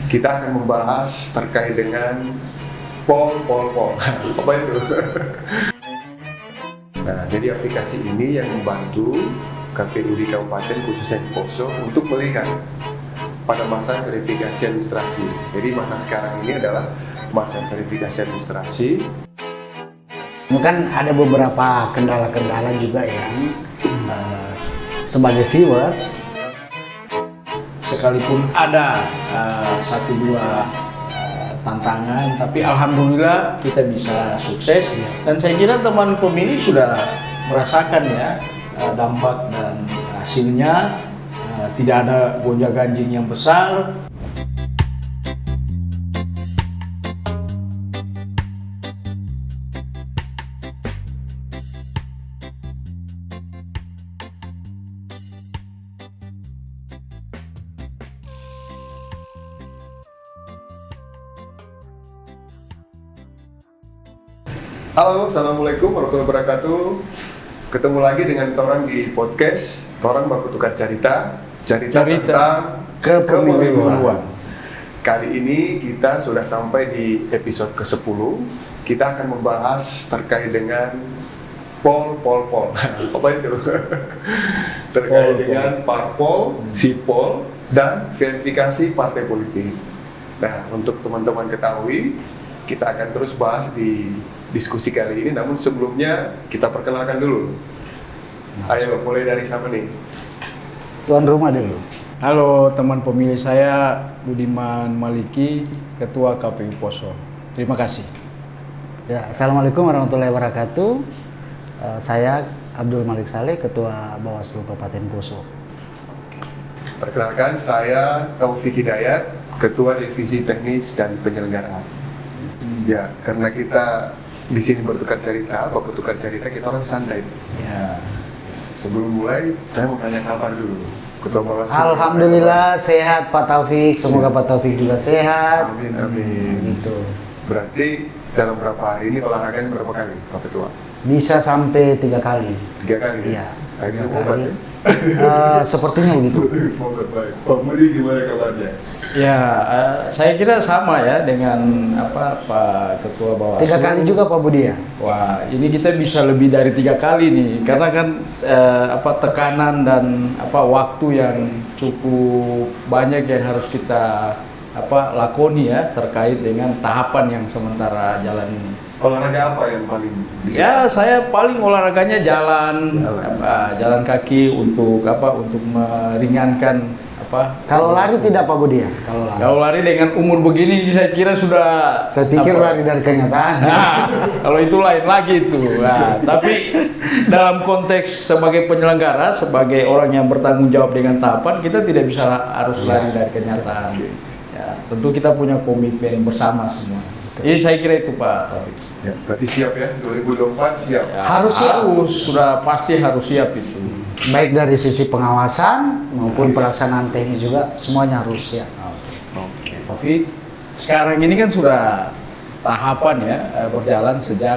Kita akan membahas terkait dengan pol. Apa itu? Nah, jadi aplikasi ini yang membantu KPU di Kabupaten khususnya di Poso untuk melihat pada masa verifikasi administrasi. Jadi masa sekarang ini adalah masa verifikasi administrasi. Kan ada beberapa kendala-kendala juga yang sebagai viewers, sekalipun ada satu dua tantangan, tapi alhamdulillah kita bisa sukses. Dan saya kira teman pemilih sudah merasakan ya dampak dan hasilnya. Tidak ada gonjang-ganjing yang besar. Halo, assalamualaikum warahmatullahi wabarakatuh. Ketemu lagi dengan Torang di podcast Torang Baku Tukar Carita tentang kepemiluan. Kali ini kita sudah sampai di episode ke-10. Kita akan membahas terkait dengan pol. Apa itu? Terkait dengan parpol, sipol, dan verifikasi partai politik. Nah, untuk teman-teman ketahui, kita akan terus bahas di diskusi kali ini, namun sebelumnya kita perkenalkan dulu. Ayo, mulai dari siapa nih? tuan rumah dulu. Halo teman pemilih, saya Budiman Maliki, Ketua KPU Poso. Terima kasih. Ya, assalamualaikum warahmatullahi wabarakatuh. Saya Abdul Malik Saleh, Ketua Bawaslu Kabupaten Poso. Perkenalkan, saya Taufik Hidayat, Ketua Divisi Teknis dan Penyelenggaraan. Ya, karena kita di sini bertukar cerita, kita orang santai. Ya. Sebelum mulai, saya mau tanya kabar dulu. Ketua Bawaslu. Alhamdulillah sehat Pak Taufik, semoga Pak Taufik juga sehat. Amin. Gitu. Berarti dalam berapa hari ini olahraganya berapa kali, Pak Ketua? Bisa sampai 3 kali. 3 kali? Iya. Akhirnya 3 obat kali. ya? Sepertinya begitu. Semoga baik. Pak Budi gimana kabarnya? Ya, saya kira sama ya dengan Pak Ketua Bawaslu. 3 kali juga Pak Budi ya? Wah, ini kita bisa lebih dari 3 kali nih, karena kan tekanan dan waktu yang cukup banyak yang harus kita lakoni ya terkait dengan tahapan yang sementara jalan ini. Olahraga apa yang paling bisa? Ya, saya paling olahraganya jalan kaki untuk meringankan Kalau lari tidak Pak Budi ya? Kalau lari dengan umur begini saya kira sudah. Saya pikir lari dari kenyataan. Nah, kalau itu lain lagi itu. Nah, tapi dalam konteks sebagai penyelenggara, sebagai orang yang bertanggung jawab dengan tahapan, kita tidak bisa harus lari dari kenyataan. Ya, tentu kita punya komitmen bersama semua. Jadi saya kira itu Pak Taufik. Ya, berarti siap ya, 2024 siap. Ya, Harus siap. Sudah pasti harus siap itu. Baik dari sisi pengawasan maupun pelaksanaan teknis juga semuanya harus siap. Oke. Tapi sekarang ini kan sudah tahapan ya berjalan sejak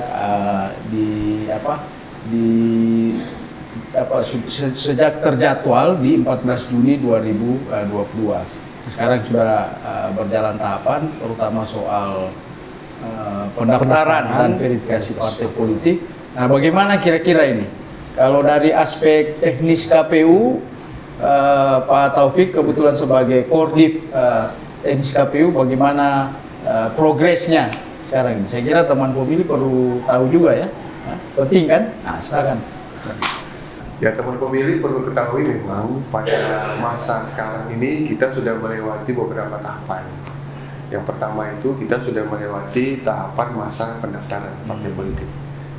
sejak terjadwal di 14 Juni 2022. Sekarang sudah berjalan tahapan, terutama soal pendaftaran dan verifikasi partai politik. Nah, bagaimana kira-kira ini? Kalau dari aspek teknis KPU, Pak Taufik kebetulan sebagai Koordip teknis KPU, bagaimana progresnya sekarang ini? Saya kira teman pemilih perlu tahu juga ya. Penting kan? Nah, silakan. Ya, teman pemilih perlu ketahui memang pada masa sekarang ini kita sudah melewati beberapa tahapan. Yang pertama itu kita sudah melewati tahapan masa pendaftaran partai politik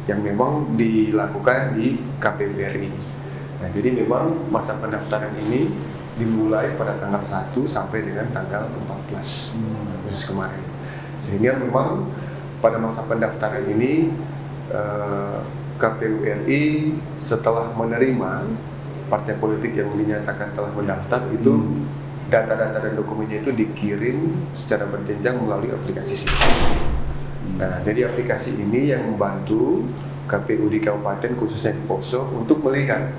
yang memang dilakukan di KPU RI. Nah, jadi memang masa pendaftaran ini dimulai pada tanggal 1 sampai dengan tanggal 14 Agustus kemarin. Sehingga memang pada masa pendaftaran ini KPU RI setelah menerima partai politik yang dinyatakan telah mendaftar itu data-data dan dokumennya itu dikirim secara berjenjang melalui aplikasi SIM. Nah, jadi aplikasi ini yang membantu KPU di Kabupaten khususnya di Poso untuk melihat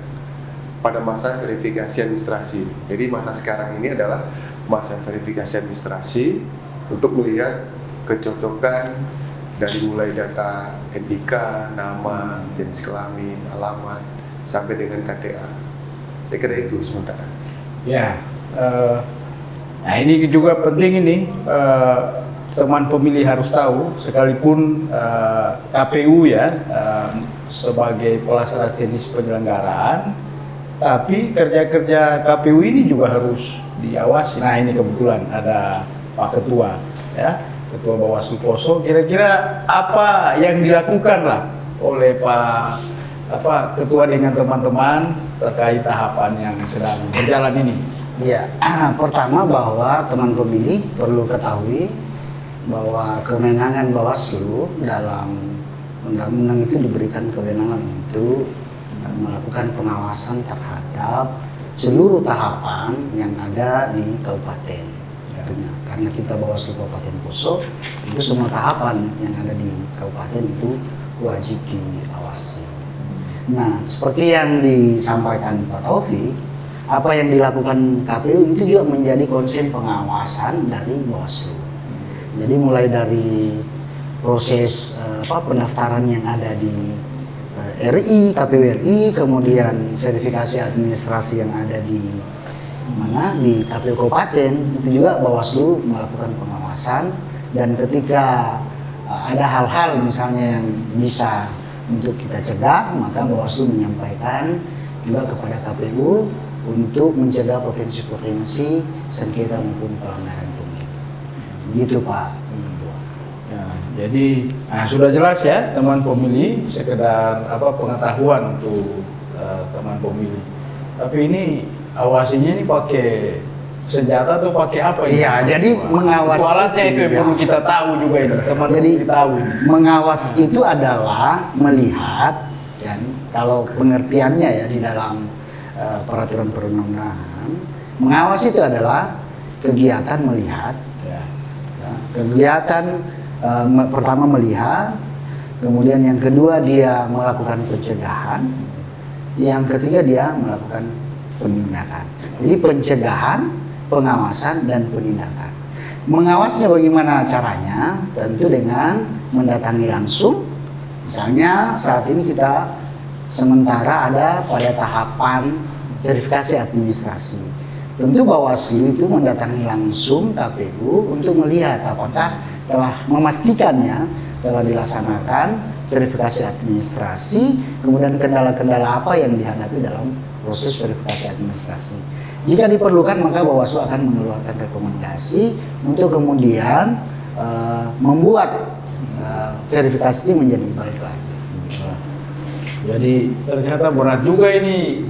pada masa verifikasi administrasi. Jadi masa sekarang ini adalah masa verifikasi administrasi untuk melihat kecocokan dari mulai data NIK, nama, jenis kelamin, alamat, sampai dengan KTA. Saya kira itu sementara. Ya, nah ini juga penting ini, teman pemilih harus tahu, sekalipun KPU ya sebagai pelaksana teknis penyelenggaraan, tapi kerja-kerja KPU ini juga harus diawasi. Nah ini kebetulan ada Pak Ketua, ya, Ketua Bawaslu Poso. Kira-kira apa yang dilakukan lah oleh Pak Ketua dengan teman-teman terkait tahapan yang sedang berjalan ini? Ya, pertama bahwa teman pemilih perlu ketahui bahwa kewenangan Bawaslu dalam undang-undang itu diberikan kewenangan untuk melakukan pengawasan terhadap seluruh tahapan yang ada di kabupaten. Tentunya karena kita Bawaslu Kabupaten Poso, itu semua tahapan yang ada di kabupaten itu wajib diawasi. Nah, seperti yang disampaikan Pak Taufik, apa yang dilakukan KPU itu juga menjadi konsen pengawasan dari Bawaslu. Jadi mulai dari proses pendaftaran yang ada di RI, KPU RI, kemudian verifikasi administrasi yang ada di KPU Kabupaten, itu juga Bawaslu melakukan pengawasan. Dan ketika ada hal-hal misalnya yang bisa untuk kita cegah, maka Bawaslu menyampaikan juga kepada KPU untuk mencegah potensi-potensi sengketa maupun pelanggaran pemilu. Gitu Pak. Ya, jadi sudah jelas ya teman pemilih, sekedar pengetahuan untuk teman pemilih. Tapi ini awasinya ini pakai senjata atau pakai apa ini? Iya, jadi mengawasi itu alatnya itu yang perlu kita tahu juga ini. Teman jadi tahu ini. Mengawas itu adalah melihat, kan, kalau pengertiannya ya di dalam peraturan perundang-undangan, mengawas itu adalah kegiatan melihat, ya, kegiatan pertama melihat, kemudian yang kedua dia melakukan pencegahan, yang ketiga dia melakukan penindakan. Jadi pencegahan, pengawasan, dan penindakan. Mengawasnya bagaimana caranya? Tentu dengan mendatangi langsung. Misalnya saat ini kita sementara ada pada tahapan verifikasi administrasi. Tentu Bawaslu itu mendatangi langsung KPU untuk melihat apakah telah memastikannya telah dilaksanakan verifikasi administrasi, kemudian kendala-kendala apa yang dihadapi dalam proses verifikasi administrasi. Jika diperlukan, maka Bawaslu akan mengeluarkan rekomendasi untuk kemudian membuat verifikasi ini menjadi baik lagi. Jadi ternyata berat juga ini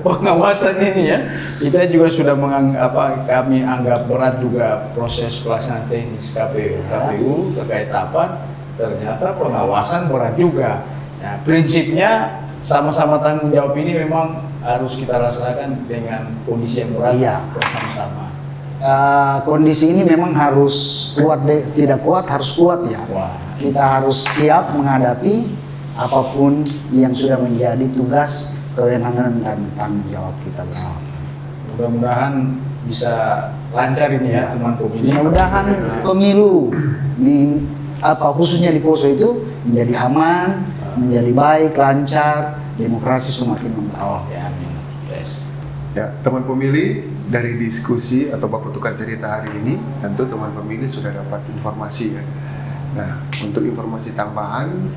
pengawasan ini ya. Kita juga sudah kami anggap berat juga proses pelaksanaan teknis KPU terkait tahapan. Ternyata pengawasan berat juga. Nah, prinsipnya sama-sama tanggung jawab ini memang harus kita laksanakan dengan kondisi yang berat bersama-sama. Kondisi ini memang harus kuat, tidak kuat harus kuat ya. Kita harus siap menghadapi apapun yang sudah menjadi tugas, kewenangan, dan tanggung jawab kita bersama. Mudah-mudahan bisa lancar ini ya teman pemilih. Mudah-mudahan pemilu khususnya di Poso itu menjadi aman, menjadi baik, lancar, demokrasi semakin membaik. Ya, amin. Yes. Ya, teman pemilih, dari diskusi atau Bapak Tukar Cerita hari ini, tentu teman pemilih sudah dapat informasi ya. Nah, untuk informasi tambahan,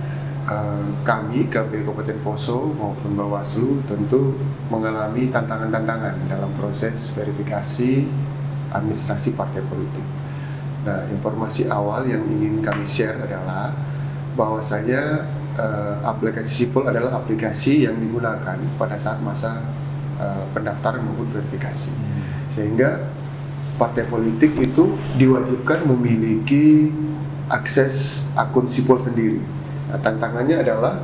kami KPU Kabupaten Poso maupun Bawaslu tentu mengalami tantangan-tantangan dalam proses verifikasi administrasi partai politik. Nah, informasi awal yang ingin kami share adalah bahwasanya aplikasi Sipol adalah aplikasi yang digunakan pada saat masa pendaftaran maupun verifikasi, sehingga partai politik itu diwajibkan memiliki akses akun Sipol sendiri. Nah, tantangannya adalah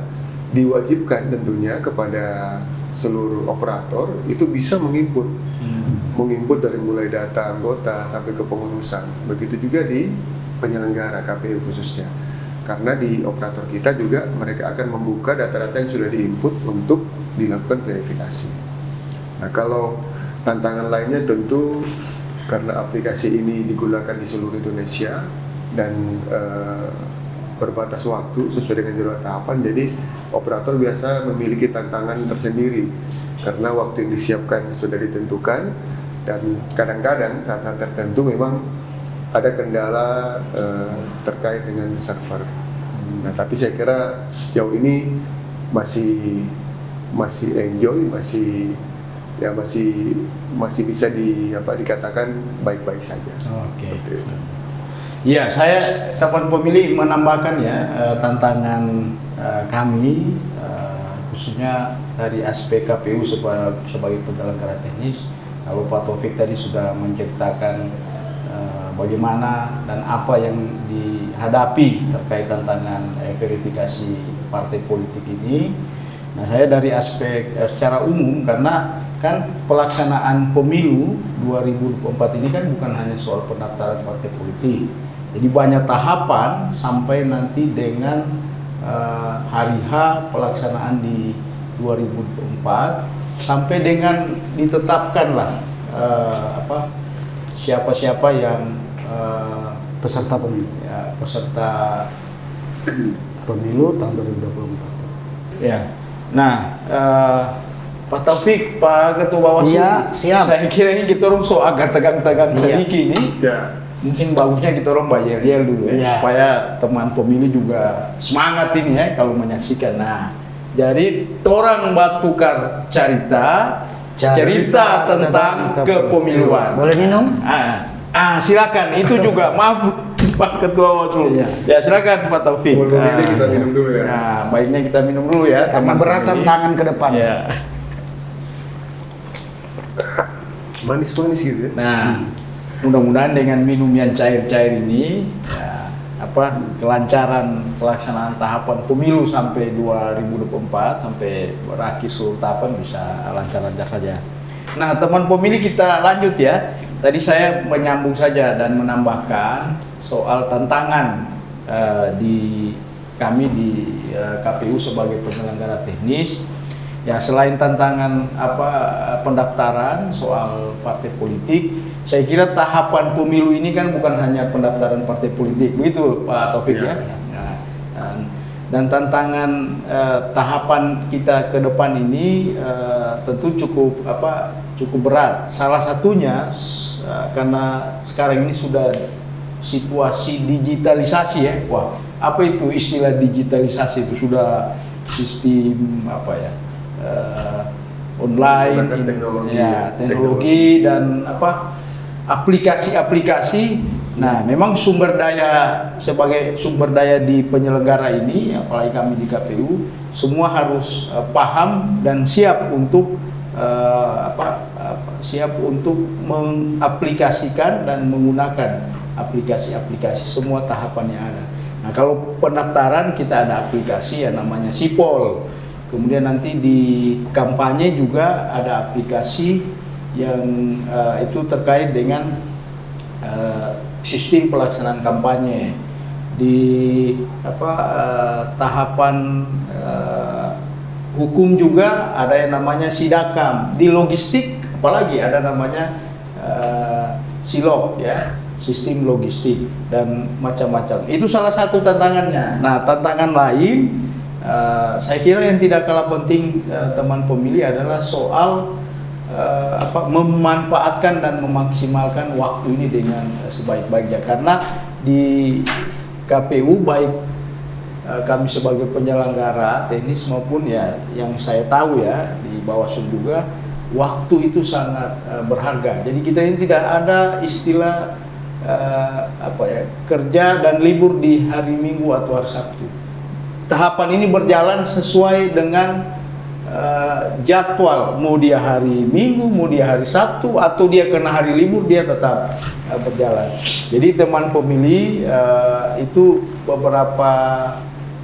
diwajibkan tentunya kepada seluruh operator itu bisa menginput dari mulai data anggota sampai ke pengurusan. Begitu juga di penyelenggara KPU khususnya. Karena di operator kita juga mereka akan membuka data-data yang sudah diinput untuk dilakukan verifikasi. Nah, kalau tantangan lainnya tentu karena aplikasi ini digunakan di seluruh Indonesia dan berbatas waktu sesuai dengan jadwal tahapan, jadi operator biasa memiliki tantangan tersendiri karena waktu yang disiapkan sudah ditentukan dan kadang-kadang saat-saat tertentu memang ada kendala terkait dengan server. Nah, tapi saya kira sejauh ini masih enjoy, masih bisa dikatakan baik-baik saja. Oke. Seperti itu. Ya, saya teman pemilih menambahkan ya tantangan kami khususnya dari aspek KPU sebagai penyelenggara teknis. Kalau Pak Taufik tadi sudah menceritakan bagaimana dan apa yang dihadapi terkait tantangan verifikasi partai politik ini. Nah, saya dari aspek secara umum, karena kan pelaksanaan pemilu 2024 ini kan bukan hanya soal pendaftaran partai politik. Jadi banyak tahapan sampai nanti dengan hari H pelaksanaan di 2024 sampai dengan ditetapkanlah siapa-siapa yang peserta pemilu. Ya, peserta Pemilu tahun 2024. ya. Nah, Pak Taufik, Pak Ketua Bawaslu, Iya, siap. saya kira ini kita orang so agak tegang-tegang sedikit ini. Ya. Mungkin bagusnya kita orang bayar yel dulu ya, Iya. supaya teman pemilih juga semangat ini ya kalau menyaksikan. Nah, jadi orang bertukar cerita tentang kepemiluan. Boleh minum? Silakan. Itu juga maaf Pak Ketua Bawaslu. Iya. Ya silakan Pak Taufik. Boleh ini kita minum dulu ya. Nah, baiknya kita minum dulu ya. Karena teman berat pemilih. tantangan ke depan. Ya. Manis-manis gitu ya. Nah, mudah-mudahan dengan minum yang cair-cair ini, ya, kelancaran pelaksanaan tahapan pemilu sampai 2024 sampai berakhir seluruh tahapan bisa lancar-lancar saja. Nah, teman pemilih kita lanjut ya. Tadi saya menyambung saja dan menambahkan soal tantangan kami di KPU sebagai penyelenggara teknis. Ya, selain tantangan pendaftaran soal partai politik, saya kira tahapan pemilu ini kan bukan hanya pendaftaran partai politik, begitu Pak Taufik ya. Nah, dan tantangan tahapan kita ke depan ini tentu cukup berat. Salah satunya karena sekarang ini sudah situasi digitalisasi ya. Wah, apa itu istilah digitalisasi? Itu sudah sistem online, teknologi dan aplikasi-aplikasi. Nah, memang sebagai sumber daya di penyelenggara ini, apalagi kami di KPU, semua harus paham dan siap untuk mengaplikasikan dan menggunakan aplikasi-aplikasi semua tahapan yang ada. Nah, kalau pendaftaran kita ada aplikasi yang namanya Sipol. Kemudian nanti di kampanye juga ada aplikasi yang itu terkait dengan sistem pelaksanaan kampanye. Di tahapan hukum juga ada yang namanya Sidakam. Di logistik apalagi ada namanya Silog ya, sistem logistik dan macam-macam. Itu salah satu tantangannya. Nah, tantangan lain saya kira yang tidak kalah penting teman pemilih adalah soal memanfaatkan dan memaksimalkan waktu ini dengan sebaik-baiknya, karena di KPU baik kami sebagai penyelenggara teknis maupun ya yang saya tahu ya di Bawaslu juga, waktu itu sangat berharga. Jadi kita ini tidak ada istilah kerja dan libur di hari Minggu atau hari Sabtu. Tahapan ini berjalan sesuai dengan jadwal, mau dia hari Minggu, mau dia hari Sabtu, atau dia kena hari libur, dia tetap berjalan. Jadi teman pemilih itu beberapa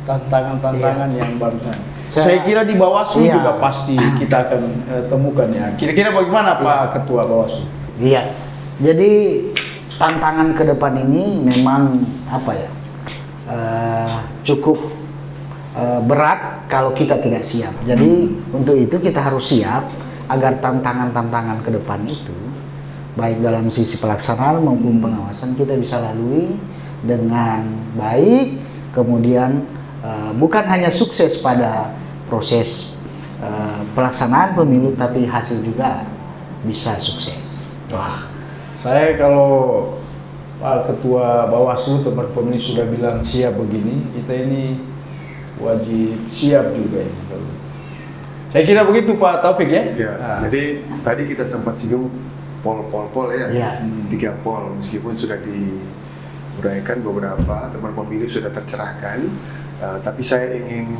tantangan-tantangan yang barusan. Saya kira di Bawaslu juga pasti kita akan temukan ya. Kira-kira bagaimana Pak Ketua Bawaslu? Iya. Jadi tantangan ke depan ini memang cukup berat kalau kita tidak siap. Jadi untuk itu kita harus siap agar tantangan-tantangan ke depan itu, baik dalam sisi pelaksanaan maupun pengawasan, kita bisa lalui dengan baik. Kemudian bukan hanya sukses pada proses pelaksanaan pemilu, tapi hasil juga bisa sukses. Wah, saya kalau Pak Ketua Bawaslu tempat pemilih sudah bilang siap begini, kita ini wajib siap juga ya. Saya kira begitu Pak Taufik ya. Ya, jadi tadi kita sempat singgung pol ya, Ya. 3 pol, meskipun sudah diuraikan beberapa, teman pemilih sudah tercerahkan, tapi saya ingin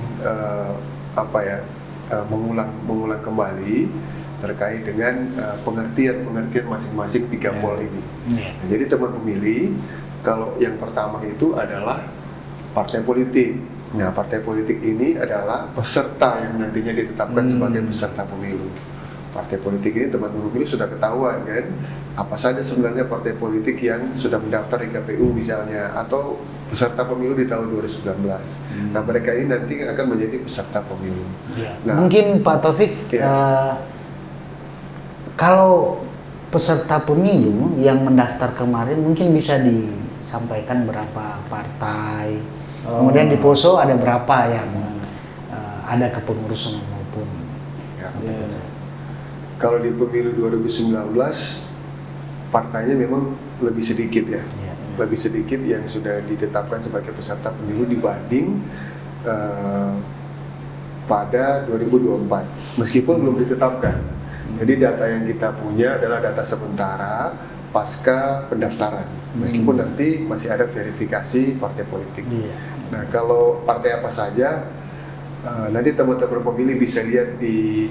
mengulang kembali terkait dengan pengertian masing-masing 3 pol ini. Nah, jadi teman pemilih, kalau yang pertama itu adalah partai politik. Nah, partai politik ini adalah peserta yang nantinya ditetapkan sebagai peserta pemilu. Partai politik ini teman-teman pemilih sudah ketahuan kan, apa saja sebenarnya partai politik yang sudah mendaftar di KPU misalnya, atau peserta pemilu di tahun 2019. Nah, mereka ini nanti akan menjadi peserta pemilu. Nah, mungkin Pak Taufik, kalau peserta pemilu yang mendaftar kemarin mungkin bisa disampaikan berapa partai, kemudian di Poso ada berapa yang ada kepengurusan maupun kalau di pemilu 2019 partainya memang lebih sedikit ya, lebih sedikit yang sudah ditetapkan sebagai peserta pemilu dibanding pada 2024, meskipun belum ditetapkan. Jadi data yang kita punya adalah data sementara pasca pendaftaran, meskipun nanti masih ada verifikasi partai politik. Nah, kalau partai apa saja, nanti teman-teman pemilih bisa lihat di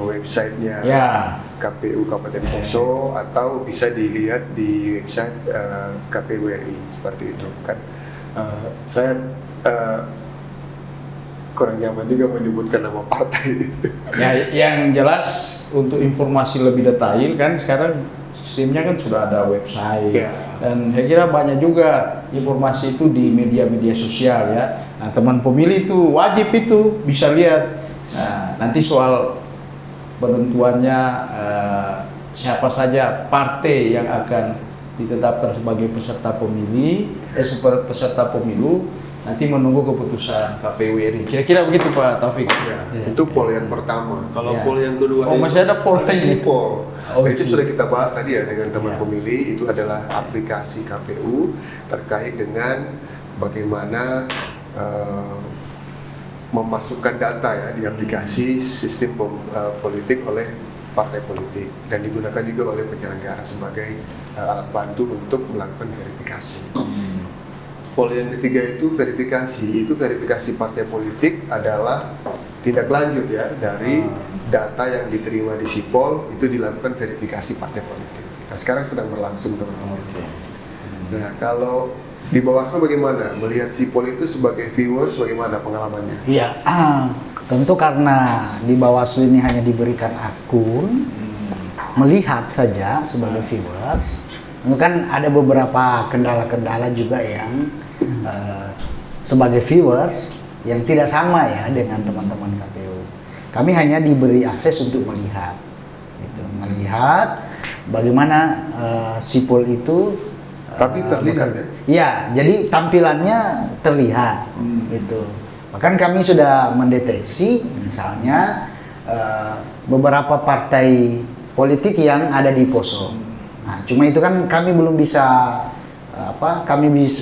websitenya KPU Kabupaten Poso, atau bisa dilihat di website KPU RI, seperti itu kan. Saya kurang nyaman juga menyebutkan nama partai. Ya, yang jelas untuk informasi lebih detail kan sekarang sistemnya kan sudah ada website, dan saya kira banyak juga informasi itu di media-media sosial ya. Nah, teman pemilih itu wajib itu bisa lihat. Nah, nanti soal penentuannya siapa saja partai yang akan ditetapkan sebagai peserta pemilu, nanti menunggu keputusan KPU RI. Kira-kira begitu Pak Taufik. Itu pol yang pertama. Kalau pol yang kedua, masih ada pol lain. Itu sudah kita bahas tadi ya dengan teman pemilih. Itu adalah aplikasi KPU terkait dengan bagaimana memasukkan data ya di aplikasi sistem politik oleh partai politik, dan digunakan juga oleh penyelenggara sebagai alat bantu untuk melakukan verifikasi. Pol yang ketiga itu verifikasi partai politik adalah tindak lanjut ya dari data yang diterima di Sipol, itu dilakukan verifikasi partai politik. Nah, sekarang sedang berlangsung teman-teman. Nah, kalau di Bawaslu bagaimana melihat Sipol itu sebagai viewers, bagaimana pengalamannya? Iya, tentu karena di Bawaslu ini hanya diberikan akun, melihat saja sebagai viewers. Itu kan ada beberapa kendala-kendala juga yang sebagai viewers yang tidak sama ya dengan teman-teman KPU. Kami hanya diberi akses untuk melihat, melihat bagaimana Sipol itu. Tapi terlihat ya? Iya, jadi tampilannya terlihat, gitu. Bahkan kami sudah mendeteksi, misalnya beberapa partai politik yang ada di Poso. Nah, cuma itu kan kami belum bisa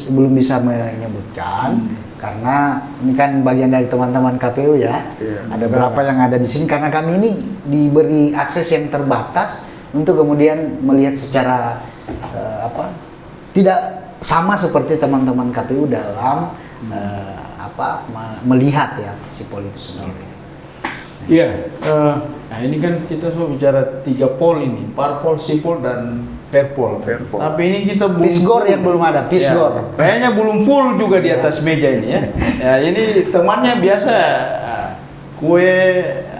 belum bisa menyebutkan, karena ini kan bagian dari teman-teman KPU ya. Ada berapa yang ada di sini, karena kami ini diberi akses yang terbatas untuk kemudian melihat secara tidak sama seperti teman-teman KPU dalam melihat ya Sipol itu sendiri. Iya, nah ini kan kita sudah bicara 3 pol ini, Parpol, Sipol, dan Perpol. Tapi ini kita belum Pisgor yang belum ada, Pisgor. Ya, kayaknya belum full juga di atas meja ini ya. Ya ini temannya biasa kue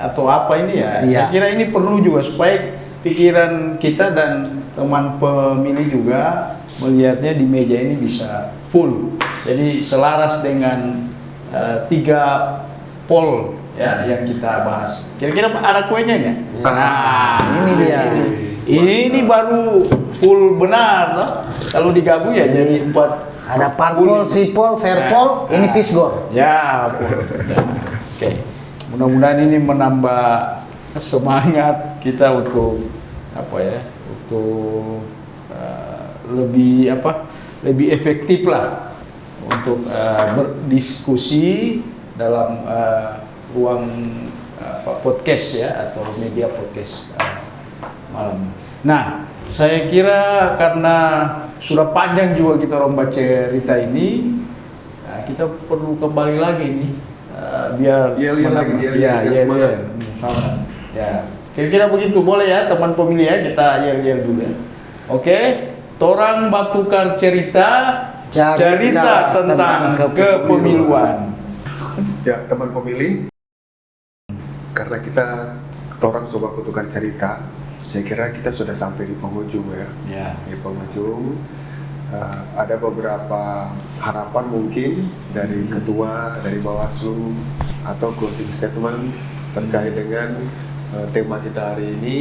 atau apa ini ya. Saya kira ini perlu juga supaya pikiran kita dan teman pemilih juga melihatnya di meja ini bisa full. Jadi selaras dengan 3 Perpol ya yang kita bahas. Kira-kira ada kuenya nggak? Nah, ini dia. Ini baru full benar, toh. Kalau digabung ya jadi 4. Ada Parpol, Sipol, Verpol, ini Pisgor. Ya, full. Oke. Mudah-mudahan ini menambah semangat kita untuk apa ya? Untuk lebih efektif lah untuk berdiskusi dalam ruang podcast ya atau media podcast malam. Nah, saya kira karena sudah panjang juga kita lomba cerita ini, kita perlu kembali lagi nih biar lagi, semangat. Ya, kira-kira begitu boleh ya teman pemilih ya, kita yel dulu ya. Oke, Torang Batukar cerita tentang kepemiluan. Ya, teman pemilih, karena Torang Sobat Batukar cerita, saya kira kita sudah sampai di penghujung ya. Di penghujung ada beberapa harapan mungkin dari ketua, dari Bawaslu atau closing statement terkait dengan tema kita hari ini,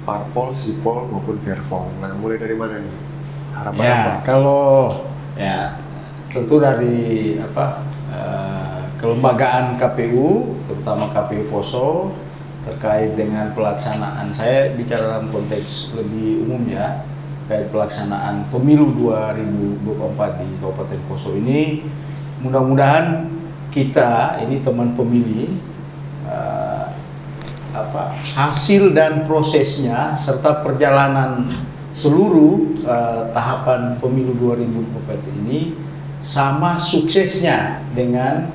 Parpol, Sipol maupun Verpol. Nah, mulai dari mana nih? Harapan apa? Kalau tentu dari kelembagaan KPU, terutama KPU Poso terkait dengan pelaksanaan. Saya bicara dalam konteks lebih umum ya, terkait pelaksanaan pemilu 2024 di Kabupaten Poso ini. Mudah-mudahan kita ini teman pemilih hasil dan prosesnya serta perjalanan seluruh tahapan pemilu 2024 ini sama suksesnya dengan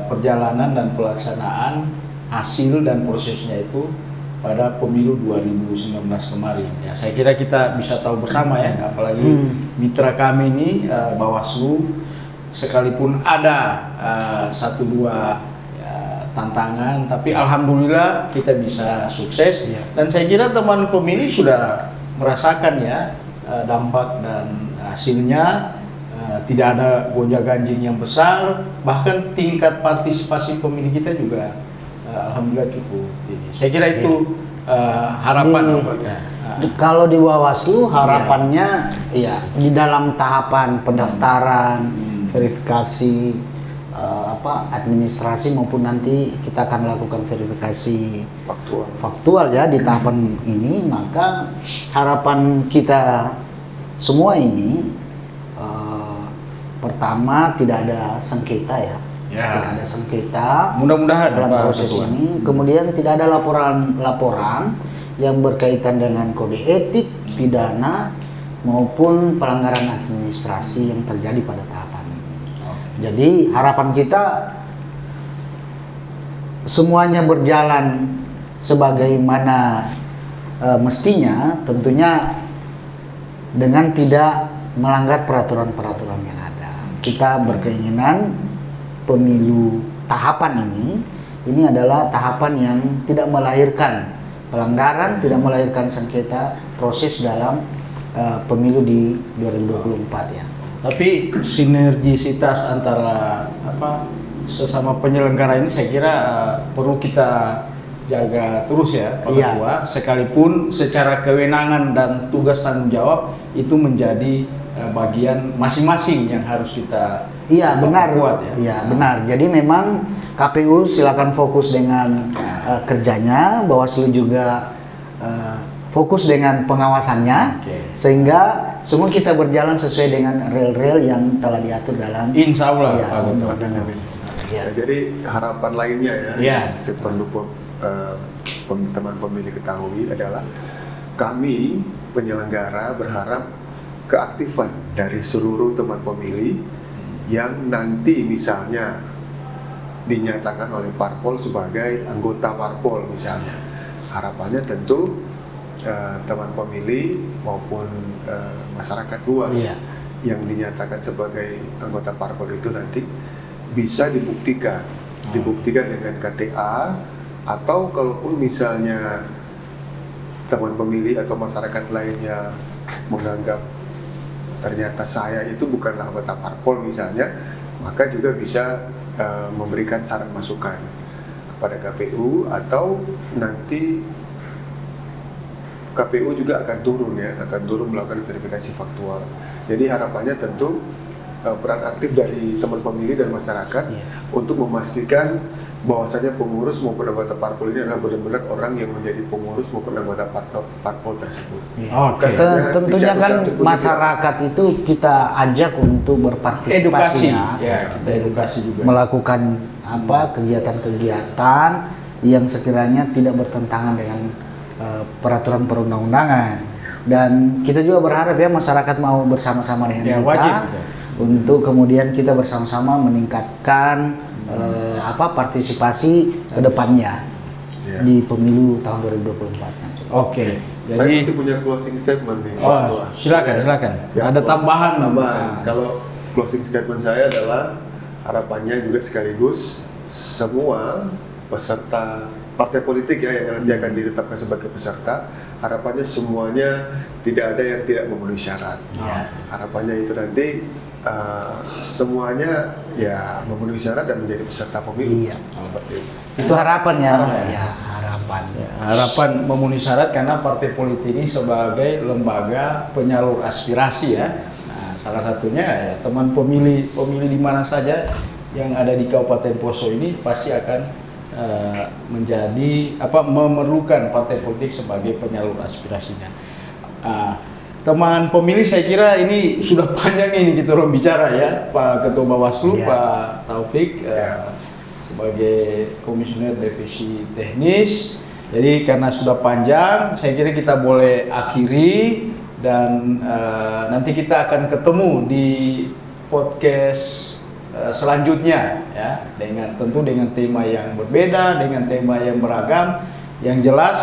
perjalanan dan pelaksanaan hasil dan prosesnya itu pada pemilu 2019 kemarin. Ya, saya kira kita bisa tahu bersama ya, apalagi mitra kami ini Bawaslu, sekalipun ada 1-2 tantangan, tapi alhamdulillah kita bisa sukses. Dan saya kira teman pemilih sudah merasakan ya dampak dan hasilnya. Tidak ada gonjang-ganjing yang besar, bahkan tingkat partisipasi pemilih kita juga alhamdulillah cukup tinggi. Saya kira itu harapan. Kalau di Bawaslu harapannya ya di dalam tahapan pendaftaran, verifikasi administrasi maupun nanti kita akan lakukan verifikasi faktual ya di tahapan ini, maka harapan kita semua ini pertama tidak ada sengketa ya. Tidak ada sengketa mudah-mudahan dalam proses ini. Kemudian tidak ada laporan yang berkaitan dengan kode etik, pidana maupun pelanggaran administrasi yang terjadi pada tahapan ini. Jadi harapan kita semuanya berjalan sebagaimana mestinya, tentunya dengan tidak melanggar peraturan-peraturan yang ada. Kita berkeinginan pemilu tahapan ini adalah tahapan yang tidak melahirkan pelanggaran, tidak melahirkan sengketa proses dalam pemilu di 2024 ya. Tapi sinergisitas antara sesama penyelenggara ini saya kira perlu kita jaga terus ya Pak Ketua, sekalipun secara kewenangan dan tugas tanggung jawab itu menjadi bagian masing-masing yang harus kita benar kuat ya. Iya benar. Jadi memang KPU silakan fokus dengan kerjanya, Bawaslu juga fokus dengan pengawasannya, sehingga semua kita berjalan sesuai dengan rel-rel yang telah diatur dalam Insya Allah undang-undang. Jadi harapan lainnya ya, seperlu teman pemilih ketahui adalah kami penyelenggara berharap keaktifan dari seluruh teman pemilih yang nanti misalnya dinyatakan oleh Parpol sebagai anggota Parpol misalnya. Harapannya tentu teman pemilih maupun masyarakat luas yang dinyatakan sebagai anggota Parpol itu nanti bisa dibuktikan dengan KTA, atau kalaupun misalnya teman pemilih atau masyarakat lainnya menganggap ternyata saya itu bukanlah anggota Parpol misalnya, maka juga bisa memberikan saran masukan kepada KPU, atau nanti KPU juga akan turun melakukan verifikasi faktual. Jadi harapannya tentu peran aktif dari teman pemilih dan masyarakat untuk memastikan bahwasanya pengurus maupun anggota parpol ini adalah benar-benar orang yang menjadi pengurus maupun anggota parpol tersebut. Oke. Tentunya kan masyarakat itu kita ajak untuk berpartisipasi, kita edukasi juga. Melakukan kegiatan-kegiatan yang sekiranya tidak bertentangan dengan peraturan perundang-undangan. Dan kita juga berharap ya masyarakat mau bersama-sama dengan kita wajib. Untuk kemudian kita bersama-sama meningkatkan partisipasi ke depannya di pemilu tahun 2024 nanti. Oke. Saya Jadi masih punya closing statement nih. silakan. Ya, Ada tambahan. Kalau closing statement saya adalah harapannya juga sekaligus semua peserta partai politik yang nanti akan ditetapkan sebagai peserta, harapannya semuanya tidak ada yang tidak memenuhi syarat. Harapannya itu nanti semuanya memenuhi syarat dan menjadi peserta pemilu. Seperti itu. Itu harapannya. Harapan memenuhi syarat karena partai politik ini sebagai lembaga penyalur aspirasi ya. Nah, salah satunya teman pemilih di mana saja yang ada di Kabupaten Poso ini pasti akan memerlukan partai politik sebagai penyalur aspirasinya. Teman pemilih, saya kira ini sudah panjang ini kita orang bicara ya, Pak Ketua Bawaslu, Pak Taufik sebagai Komisioner Divisi Teknis. Jadi karena sudah panjang, saya kira kita boleh akhiri dan nanti kita akan ketemu di podcast selanjutnya ya, tentu dengan tema yang berbeda, dengan tema yang beragam. Yang jelas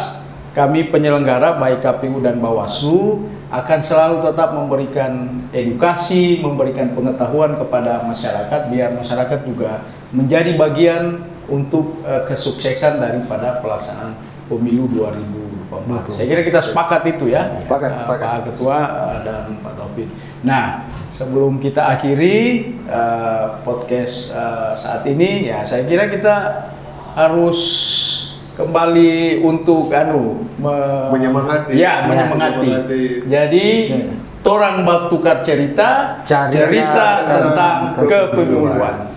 kami penyelenggara baik KPU dan Bawaslu akan selalu tetap memberikan edukasi, memberikan pengetahuan kepada masyarakat biar masyarakat juga menjadi bagian untuk kesuksesan daripada pelaksanaan pemilu 2024. Saya kira kita sepakat itu ya. Sepakat. Pak Ketua dan Pak Taufik. Nah, sebelum kita akhiri podcast saat ini ya, saya kira kita harus kembali untuk menyemangati. Jadi torang bak tukar cerita tentang kepemiluan.